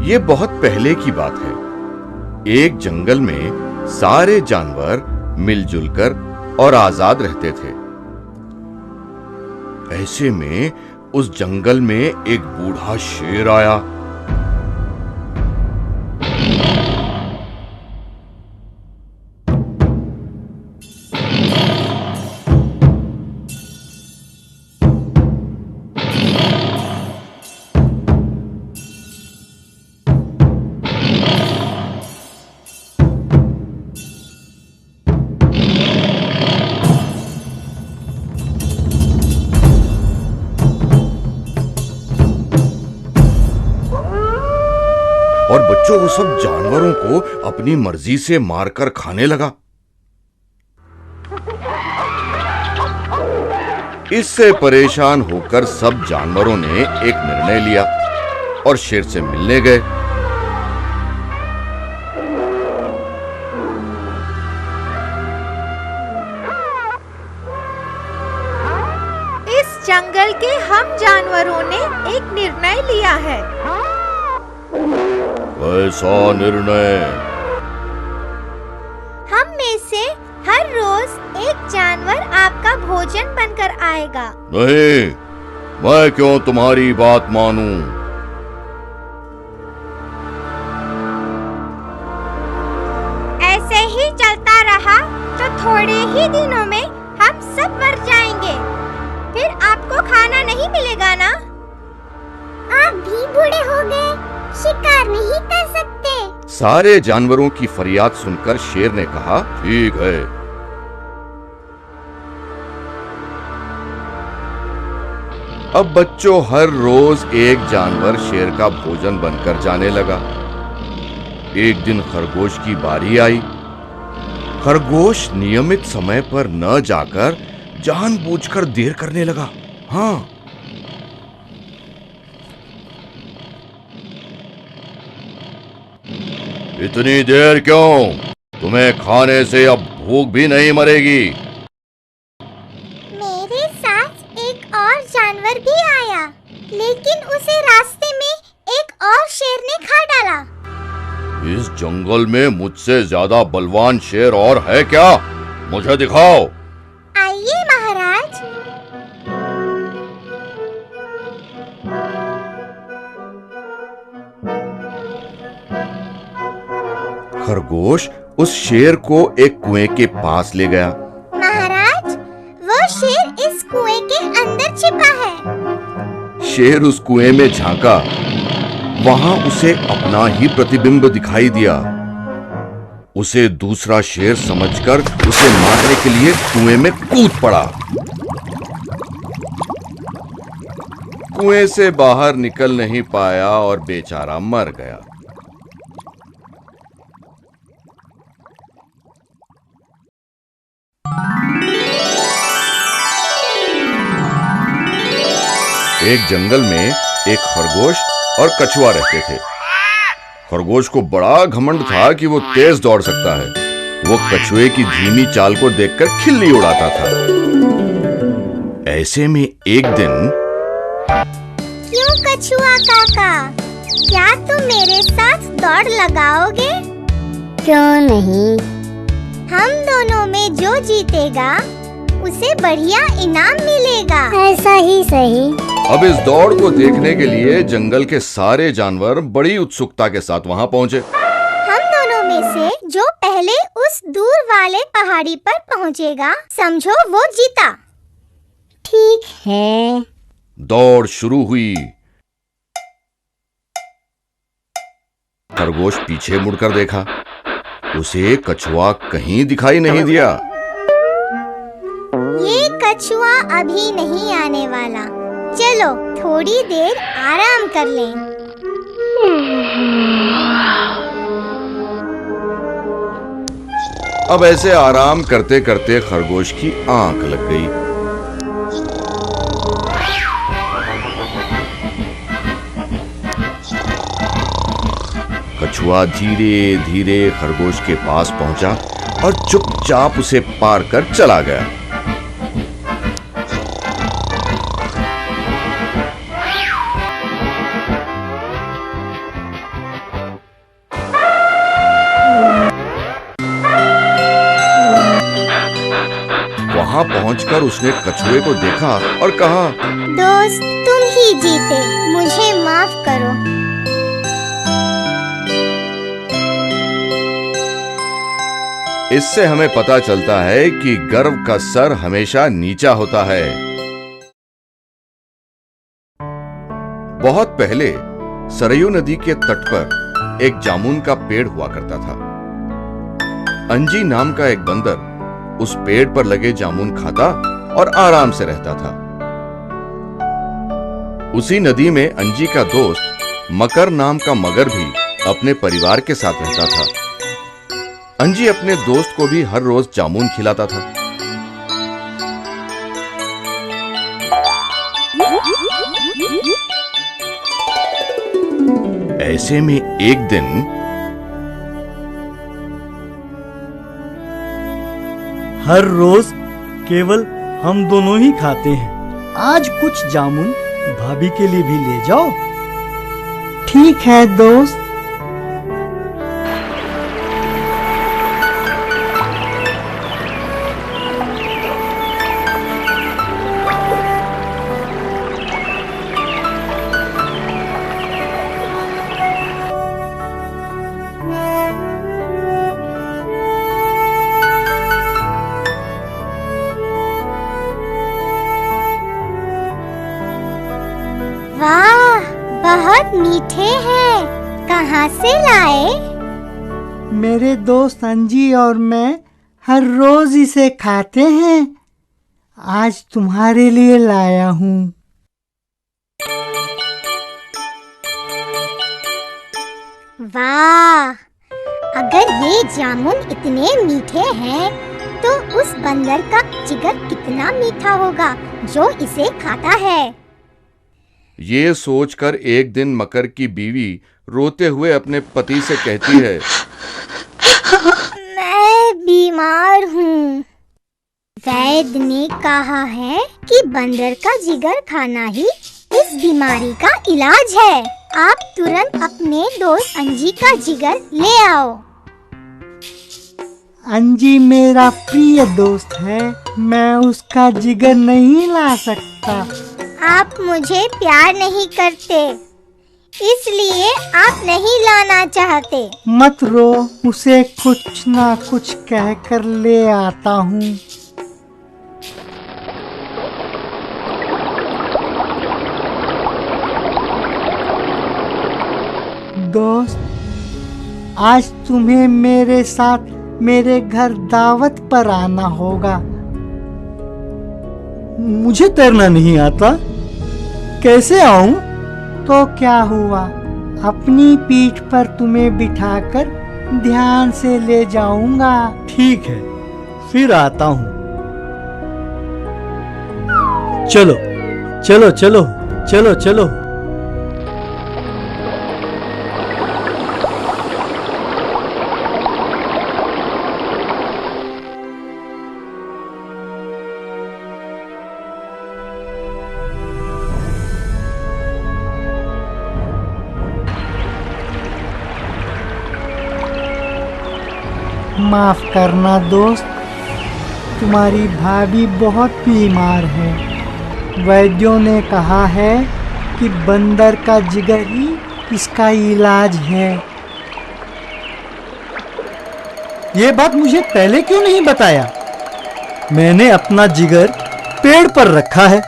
ये बहुत पहले की बात है। एक जंगल में सारे जानवर मिलजुल कर और आजाद रहते थे। ऐसे में उस जंगल में एक बूढ़ा शेर आया। और बच्चों वो सब जानवरों को अपनी मर्जी से मारकर खाने लगा। इससे परेशान होकर सब जानवरों ने एक निर्णय लिया और शेर से मिलने गए। इस जंगल के हम जानवरों ने एक निर्णय लिया है। ऐसा निर्णय? हम में से हर रोज एक जानवर आपका भोजन बनकर आएगा। नहीं, मैं क्यों तुम्हारी बात मानूं? ऐसे ही चलता रहा तो थोड़े ही दिनों में हम सब मर जाएंगे। फिर आपको खाना नहीं मिलेगा ना? आप भी बूढ़े हो गए, शिकार नहीं कर सकते। सारे जानवरों की फरियाद सुनकर शेर ने कहा, ठीक है। अब बच्चों हर रोज एक जानवर शेर का भोजन बनकर जाने लगा। एक दिन खरगोश की बारी आई। खरगोश नियमित समय पर न जाकर जानबूझकर देर करने लगा। हाँ, इतनी देर क्यों? तुम्हें खाने से अब भूख भी नहीं मरेगी। मेरे साथ एक और जानवर भी आया, लेकिन उसे रास्ते में एक और शेर ने खा डाला। इस जंगल में मुझसे ज्यादा बलवान शेर और है क्या? मुझे दिखाओ। आइए महाराज। खरगोश उस शेर को एक कुएं के पास ले गया। महाराज, वो शेर इस कुएं के अंदर छिपा है। शेर उस कुएं में झांका। वहां उसे अपना ही प्रतिबिंब दिखाई दिया। उसे दूसरा शेर समझकर उसे मारने के लिए कुएं में कूद पड़ा। कुएं से बाहर निकल नहीं पाया और बेचारा मर गया। एक जंगल में एक खरगोश और कछुआ रहते थे। खरगोश को बड़ा घमंड था कि वो तेज दौड़ सकता है। वो कछुए की धीमी चाल को देखकर खिल्ली उड़ाता था। ऐसे में एक दिन, क्यों कछुआ काका, क्या तुम मेरे साथ दौड़ लगाओगे? क्यों नहीं? हम दोनों में जो जीतेगा उसे बढ़िया इनाम मिलेगा। ऐसा ही सही। अब इस दौड़ को देखने के लिए जंगल के सारे जानवर बड़ी उत्सुकता के साथ वहां पहुंचे। हम दोनों में से जो पहले उस दूर वाले पहाड़ी पर पहुंचेगा, समझो वो जीता। ठीक है। दौड़ शुरू हुई। खरगोश पीछे मुड़कर देखा। उसे कछुआ कहीं दिखाई नहीं दिया। ये कछुआ अभी नहीं आने वाला। चलो थोड़ी देर आराम कर लें। अब ऐसे आराम करते करते खरगोश की आंख लग गई। कछुआ धीरे धीरे खरगोश के पास पहुंचा और चुपचाप उसे पार कर चला गया। सोचकर उसने कछुए को देखा और कहा, दोस्त तुम ही जीते, मुझे माफ करो। इससे हमें पता चलता है कि गर्व का सर हमेशा नीचा होता है। बहुत पहले सरयू नदी के तट पर एक जामुन का पेड़ हुआ करता था। अंजी नाम का एक बंदर उस पेड़ पर लगे जामुन खाता और आराम से रहता था। उसी नदी में अंजी का दोस्त मकर नाम का मगर भी अपने परिवार के साथ रहता था। अंजी अपने दोस्त को भी हर रोज जामुन खिलाता था। ऐसे में एक दिन हर रोज केवल हम दोनों ही खाते हैं, आज कुछ जामुन भाभी के लिए भी ले जाओ। ठीक है दोस्त। वाह, बहुत मीठे हैं। कहाँ से लाए? मेरे दोस्त अंजी और मैं हर रोज इसे खाते हैं, आज तुम्हारे लिए लाया हूँ। वाह, अगर ये जामुन इतने मीठे हैं तो उस बंदर का जिगर कितना मीठा होगा जो इसे खाता है। ये सोचकर एक दिन मकर की बीवी रोते हुए अपने पति से कहती है, मैं बीमार हूँ। वैद्य ने कहा है कि बंदर का जिगर खाना ही इस बीमारी का इलाज है। आप तुरंत अपने दोस्त अंजी का जिगर ले आओ। अंजी मेरा प्रिय दोस्त है, मैं उसका जिगर नहीं ला सकता। आप मुझे प्यार नहीं करते, इसलिए आप नहीं लाना चाहते। मत रो, उसे कुछ ना कुछ कहकर ले आता हूँ। दोस्त, आज तुम्हें मेरे साथ मेरे घर दावत पर आना होगा। मुझे तैरना नहीं आता, कैसे आऊं? तो क्या हुआ, अपनी पीठ पर तुम्हें बिठाकर ध्यान से ले जाऊंगा। ठीक है, फिर आता हूं। चलो चलो चलो चलो चलो। माफ करना दोस्त, तुम्हारी भाभी बहुत बीमार है। वैद्यों ने कहा है कि बंदर का जिगर ही इसका इलाज है। ये बात मुझे पहले क्यों नहीं बताया? मैंने अपना जिगर पेड़ पर रखा है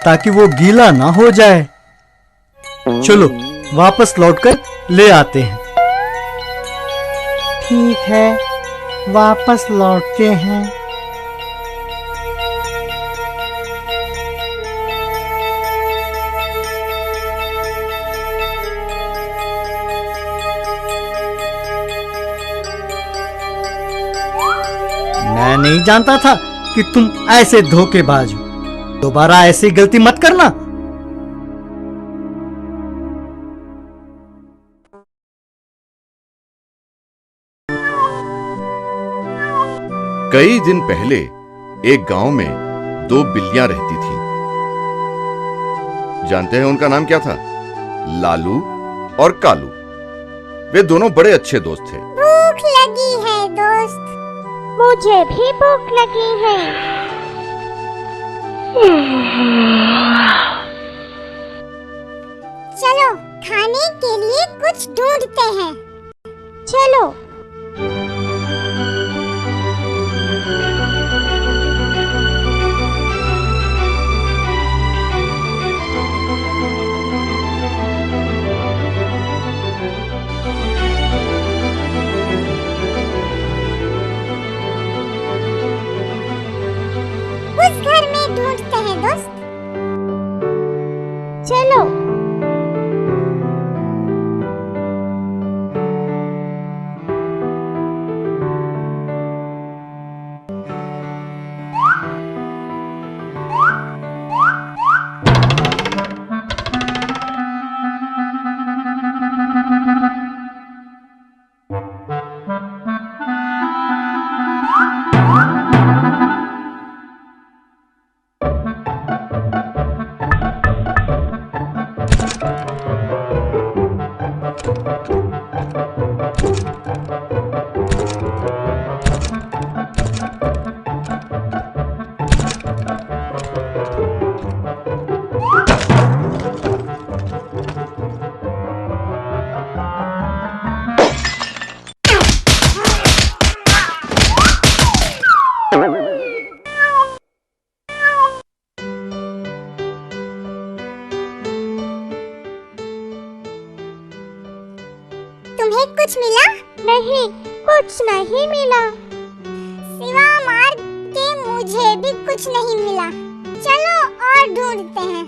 ताकि वो गीला ना हो जाए। चलो वापस लौटकर ले आते हैं। ठीक है, वापस लौटते हैं। मैं नहीं जानता था कि तुम ऐसे धोखेबाज हो। दोबारा ऐसी गलती मत करना। कई दिन पहले एक गांव में दो बिल्लियां रहती थीं। जानते हैं उनका नाम क्या था? लालू और कालू। वे दोनों बड़े अच्छे दोस्त थे। भूख लगी है दोस्त। मुझे भी भूख लगी है। चलो खाने के लिए कुछ ढूंढते हैं। चलो। उस घर में ढूंढते हैं दोस्त। चलो। तुम्हें कुछ मिला? नहीं, कुछ नहीं मिला। सिवा मार के मुझे भी कुछ नहीं मिला। चलो और ढूंढते हैं।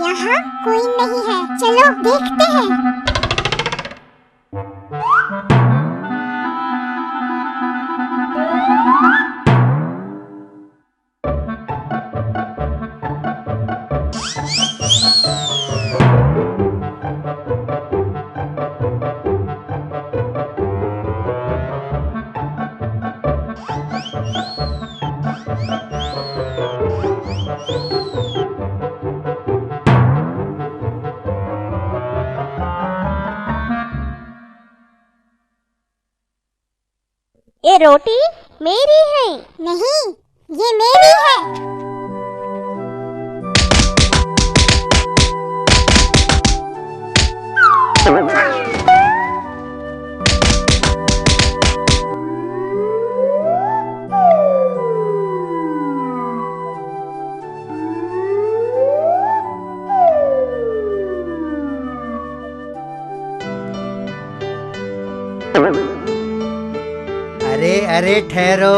यहाँ कोई नहीं है। चलो देखते हैं। ये रोटी मेरी है। नहीं, ये मेरी है। अरे अरे ठहरो।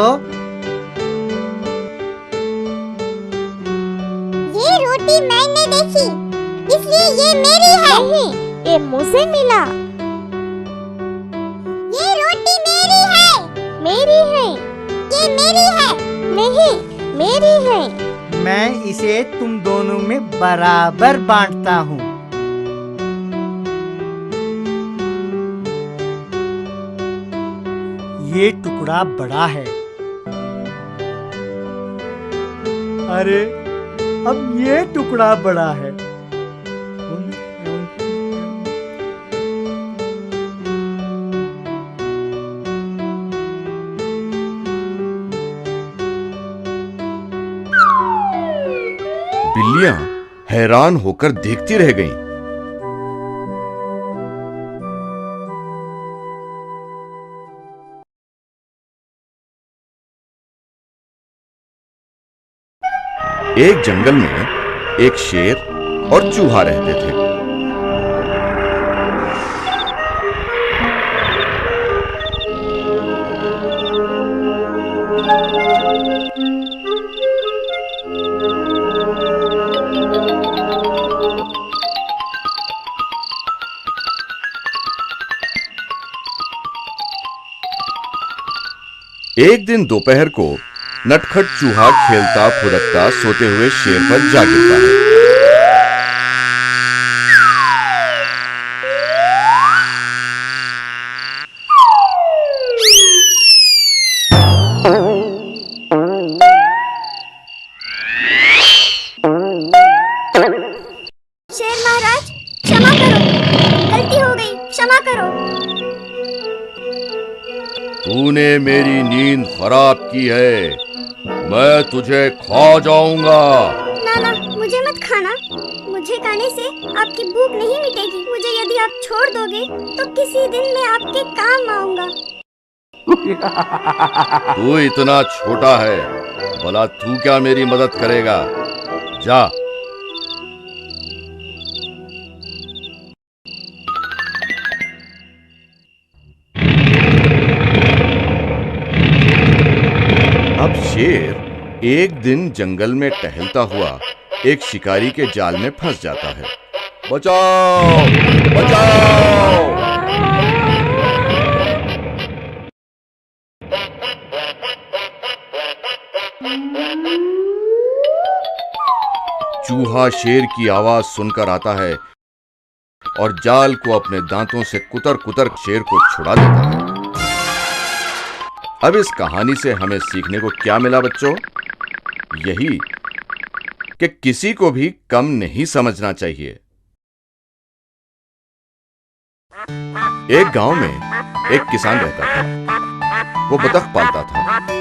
ये रोटी मैंने देखी, इसलिए ये मेरी है। नहीं, ये मुझे मिला। ये रोटी मेरी है। मेरी है। ये मेरी है। नहीं, मेरी है। मैं इसे तुम दोनों में बराबर बांटता हूँ। ये टुकड़ा बड़ा है। अरे अब ये टुकड़ा बड़ा है। बिल्लियां हैरान होकर देखती रह गईं। एक जंगल में एक शेर और चूहा रहते थे। एक दिन दोपहर को नटखट चूहा खेलता फुदकता सोते हुए शेर पर जा गिरता है। शेर महाराज, क्षमा क्षमा करो। तूने मेरी नींद खराब की है, मैं तुझे खा जाऊंगा। ना ना, मुझे मत खाना। मुझे खाने से आपकी भूख नहीं मिटेगी। मुझे यदि आप छोड़ दोगे तो किसी दिन मैं आपके काम आऊंगा। तू इतना छोटा है, भला तू क्या मेरी मदद करेगा? जा। अब शेर एक दिन जंगल में टहलता हुआ एक शिकारी के जाल में फंस जाता है। बचाओ! बचाओ! चूहा शेर की आवाज सुनकर आता है और जाल को अपने दांतों से कुतर कुतर शेर को छुड़ा देता है। अब इस कहानी से हमें सीखने को क्या मिला बच्चों? यही कि किसी को भी कम नहीं समझना चाहिए। एक गांव में एक किसान रहता था। वो बतख पालता था।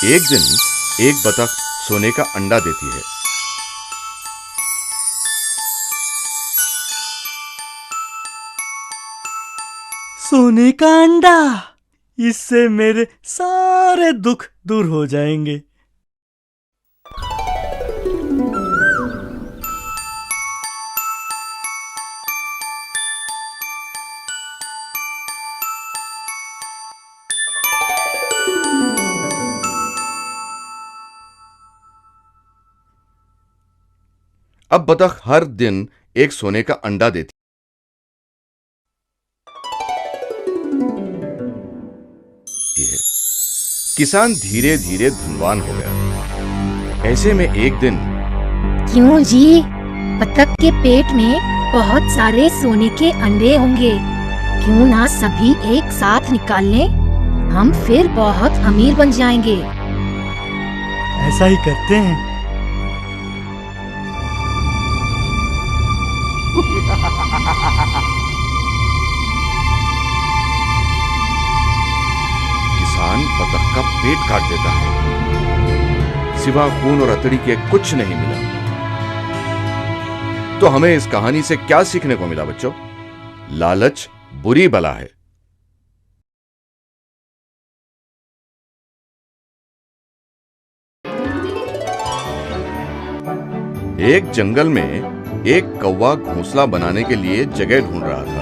एक दिन एक बतख सोने का अंडा देती है। सोने का अंडा, इससे मेरे सारे दुख दूर हो जाएंगे। अब बतख हर दिन एक सोने का अंडा देती है। किसान धीरे धीरे धनवान हो गया। ऐसे में एक दिन क्यों जी, बतख के पेट में बहुत सारे सोने के अंडे होंगे, क्यों ना सभी एक साथ निकाल लें, हम फिर बहुत अमीर बन जाएंगे। ऐसा ही करते हैं। किसान बतख का पेट काट देता है। सिवा खून और अतड़ी के कुछ नहीं मिला। तो हमें इस कहानी से क्या सीखने को मिला बच्चों? लालच बुरी बला है। एक जंगल में एक कौवा घोंसला बनाने के लिए जगह ढूंढ रहा था।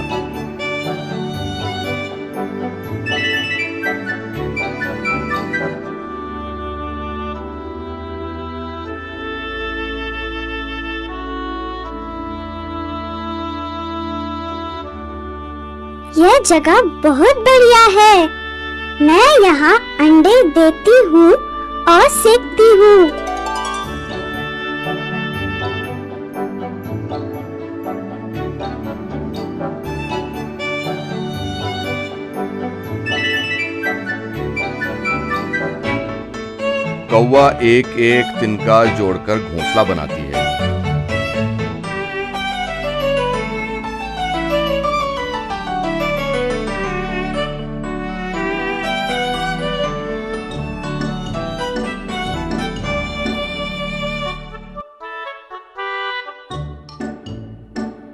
यह जगह बहुत बढ़िया है। मैं यहाँ अंडे देती हूँ और सेकती हूँ। कौवा एक एक तिनका जोड़कर घोंसला बनाती है।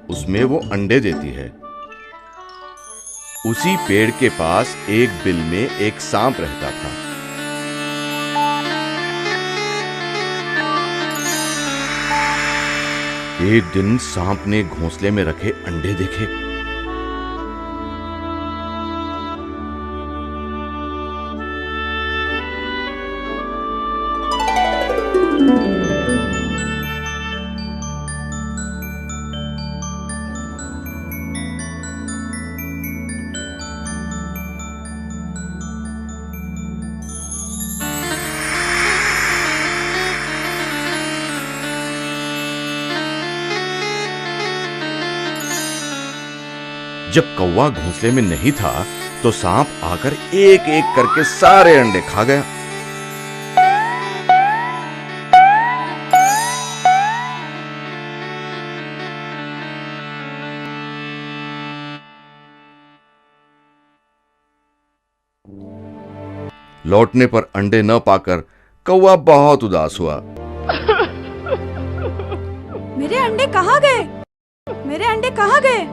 उसमें वो अंडे देती है। उसी पेड़ के पास एक बिल में एक सांप रहता था। एक दिन सांप ने घोंसले में रखे अंडे देखे। जब कौवा घोंसले में नहीं था तो सांप आकर एक एक करके सारे अंडे खा गया। लौटने पर अंडे न पाकर कौवा बहुत उदास हुआ। मेरे अंडे कहाँ गए? मेरे अंडे कहाँ गए?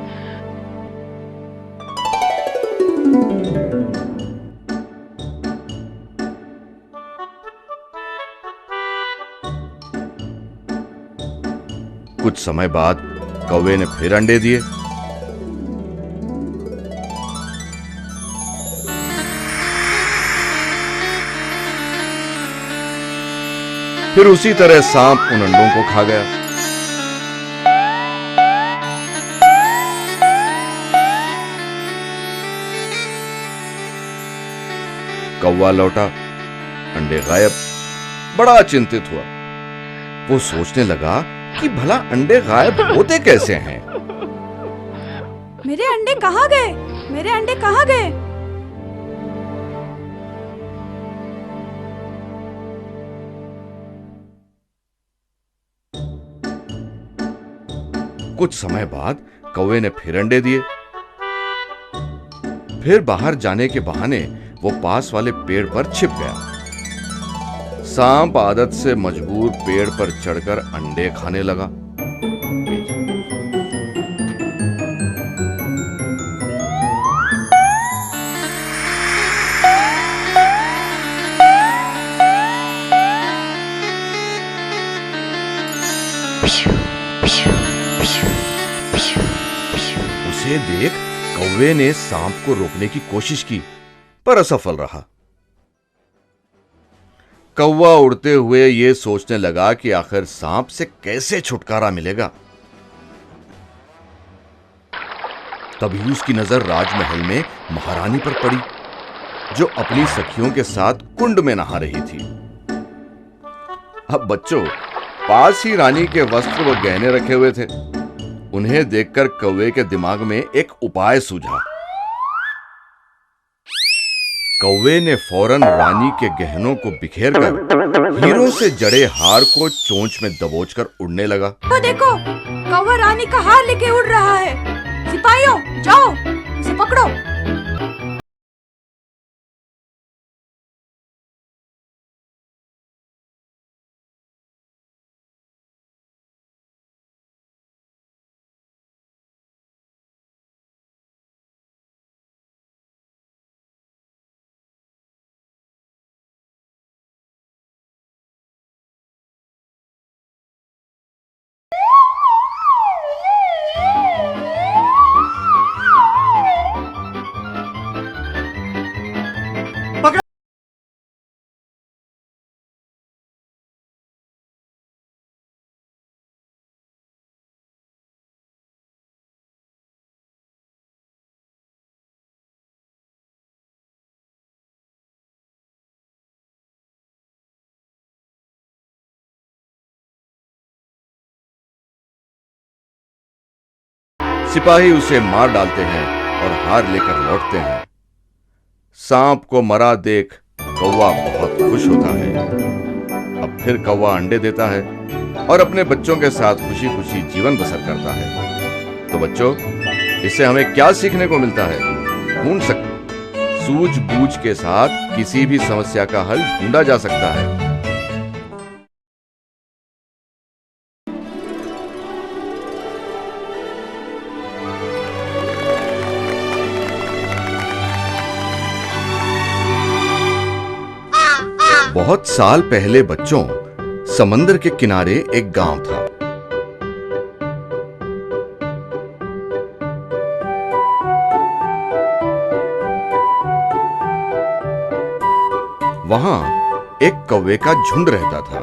कुछ समय बाद कौवे ने फिर अंडे दिए। फिर उसी तरह सांप उन अंडों को खा गया। कौवा लौटा, अंडे गायब। बड़ा चिंतित हुआ। वो सोचने लगा कि भला अंडे गायब होते कैसे हैं? मेरे अंडे कहाँ गए? मेरे अंडे कहाँ गए? कुछ समय बाद कौवे ने फिर अंडे दिए। फिर बाहर जाने के बहाने वो पास वाले पेड़ पर छिप गया। सांप आदत से मजबूर पेड़ पर चढ़कर अंडे खाने लगा। उसे देख कौवे ने सांप को रोकने की कोशिश की, पर असफल रहा। कौवा उड़ते हुए ये सोचने लगा कि आखिर सांप से कैसे छुटकारा मिलेगा। तभी उसकी नजर राजमहल में महारानी पर पड़ी, जो अपनी सखियों के साथ कुंड में नहा रही थी। अब बच्चों, पास ही रानी के वस्त्र व गहने रखे हुए थे। उन्हें देखकर कौवे के दिमाग में एक उपाय सूझा। कौवे ने फौरन रानी के गहनों को बिखेरकर हीरों से जड़े हार को चोंच में दबोचकर उड़ने लगा। तो देखो, कौवा रानी का हार लेके उड़ रहा है। सिपाहियों, जाओ, उसे पकड़ो। सिपाही उसे मार डालते हैं और हार लेकर लौटते हैं। सांप को मरा देख कौवा बहुत खुश होता है। अब फिर कौवा अंडे देता है और अपने बच्चों के साथ खुशी खुशी जीवन बसर करता है। तो बच्चों, इससे हमें क्या सीखने को मिलता है? ढूंढ सकते, सूझबूझ के साथ किसी भी समस्या का हल ढूंढा जा सकता है। बहुत साल पहले बच्चों, समंदर के किनारे एक गांव था। वहां एक कौवे का झुंड रहता था।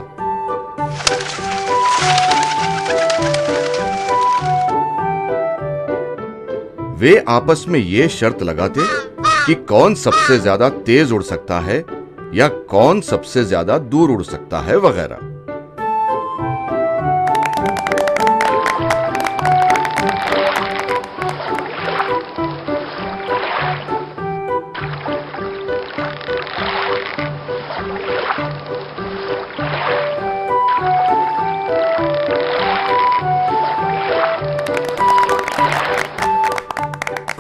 वे आपस में ये शर्त लगाते कि कौन सबसे ज्यादा तेज उड़ सकता है या कौन सबसे ज्यादा दूर उड़ सकता है वगैरह।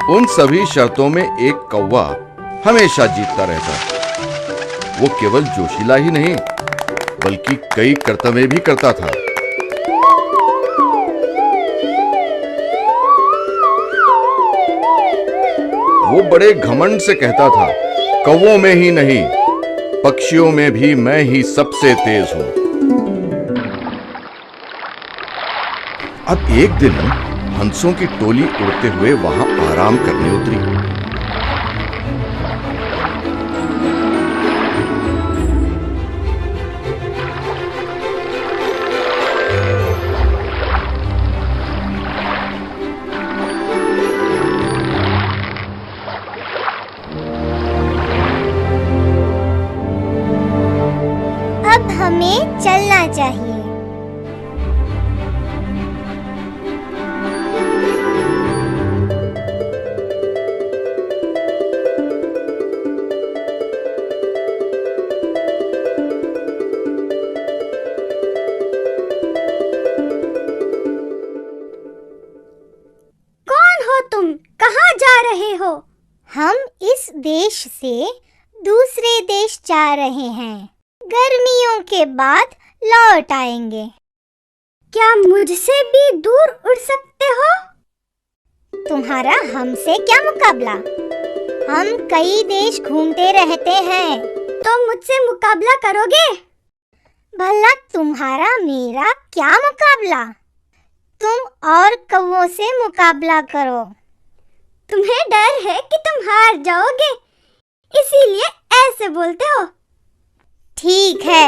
उन सभी शर्तों में एक कौवा हमेशा जीतता रहता। वो केवल जोशीला ही नहीं बल्कि कई कर्तव्य भी करता था। वो बड़े घमंड से कहता था, कौवों में ही नहीं पक्षियों में भी मैं ही सबसे तेज हूं। अब एक दिन हंसों की टोली उड़ते हुए वहां आराम करने उतरी। अब हमें चलना चाहिए। तुम कहाँ जा रहे हो? हम इस देश से दूसरे देश जा रहे हैं। गर्मियों के बाद लौट आएंगे। क्या मुझसे भी दूर उड़ सकते हो? तुम्हारा हमसे क्या मुकाबला? हम कई देश घूमते रहते हैं। तो मुझसे मुकाबला करोगे? भला तुम्हारा मेरा क्या मुकाबला? तुम और कौवों से मुकाबला करो। तुम्हें डर है कि तुम हार जाओगे, इसीलिए ऐसे बोलते हो। ठीक है।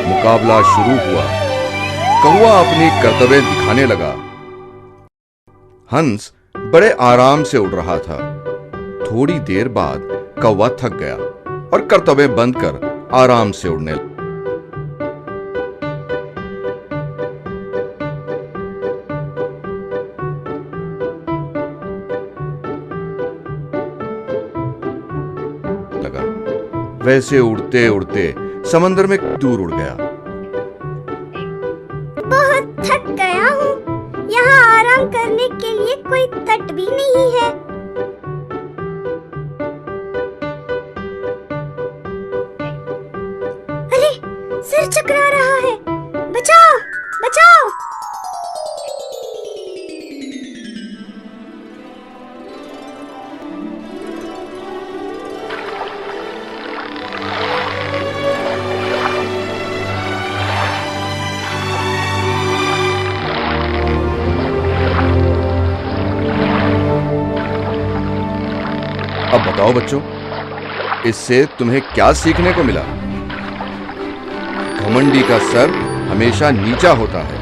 मुकाबला शुरू हुआ। कौवा अपनी कर्तव्य दिखाने लगा। हंस बड़े आराम से उड़ रहा था। थोड़ी देर बाद कौवा थक गया और कर्तव्य बंद कर आराम से उड़ने लगा। वैसे उड़ते उड़ते समंदर में दूर उड़ गया। बहुत थक गया हूँ। यहाँ आराम करने के लिए कोई तट भी नहीं है। अरे, सिर चकरा रहा है। बचाओ, बचाओ। अब बताओ बच्चों, इससे तुम्हें क्या सीखने को मिला? घमंडी का सर हमेशा नीचा होता है।